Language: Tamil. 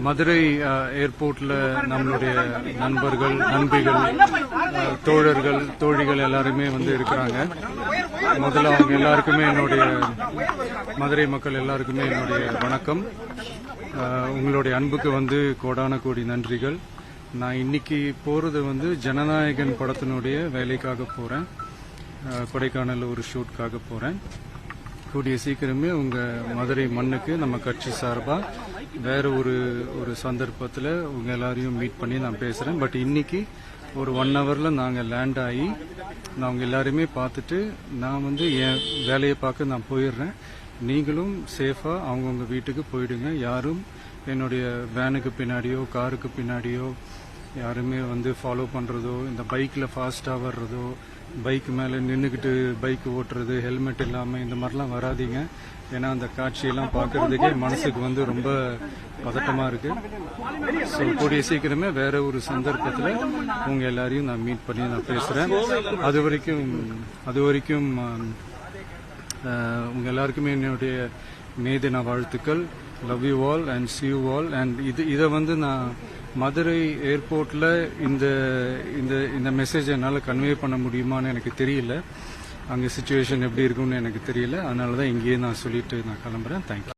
மதுரை ஏர்போர்ட்ல நம்மளுடைய நண்பர்கள், நண்பிகள், தோழர்கள், தோழிகள் எல்லாருமே இருக்கிறாங்க. முதல்ல அவங்க எல்லாருக்குமே என்னுடைய மதுரை மக்கள் எல்லாருக்குமே என்னுடைய வணக்கம். உங்களுடைய அன்புக்கு கோடான கோடி நன்றிகள். நான் இன்னைக்கு போறது ஜனநாயகன் படத்தினுடைய வேலைக்காக போறேன். கொடைக்கானல் ஒரு ஷூட்காக போறேன். கூடிய சீக்கிரமே உங்க மதுரை மண்ணுக்கு நம்ம கட்சி சார்பா வேற ஒரு சந்தர்ப்பத்தில் உங்க எல்லாரையும் மீட் பண்ணி நான் பேசுறேன். பட் இன்னைக்கு ஒரு 1 ஹவர்ல நாங்க லேண்ட் ஆகி நான் உங்க எல்லாருமே பார்த்துட்டு நான் என் வேலையை பார்க்க நான் போயிடுறேன். நீங்களும் சேஃபா அவங்கவுங்க வீட்டுக்கு போயிடுங்க. யாரும் என்னுடைய வேனுக்கு பின்னாடியோ காருக்கு பின்னாடியோ யாருமே ஃபாலோ பண்றதோ, இந்த பைக்ல ஃபாஸ்டா வர்றதோ, பைக் மேல நின்றுக்கிட்டு பைக் ஓட்டுறது, ஹெல்மெட் இல்லாம இந்த மாதிரிலாம் வராதீங்க. ஏன்னா அந்த காட்சியெல்லாம் பார்க்கறதுக்கே மனசுக்கு ரொம்ப பதட்டமா இருக்கு. ஸோ கூடிய சீக்கிரமே வேற ஒரு சந்தர்ப்பத்தில் உங்க எல்லாரையும் நான் மீட் பண்ணி நான் பேசுறேன். அது வரைக்கும் உங்க எல்லாருக்குமே என்னுடைய மே தின வாழ்த்துக்கள். Love you all and see you all. And இதை நான் மதுரை ஏர்போர்ட்ல இந்த மெசேஜ் என்னால் கன்வே பண்ண முடியுமான்னு எனக்கு தெரியல. அங்கே சிச்சுவேஷன் எப்படி இருக்கும்னு எனக்கு தெரியல. அதனால தான் இங்கேயே நான் சொல்லிட்டு நான் கிளம்புறேன். தேங்க்யூ.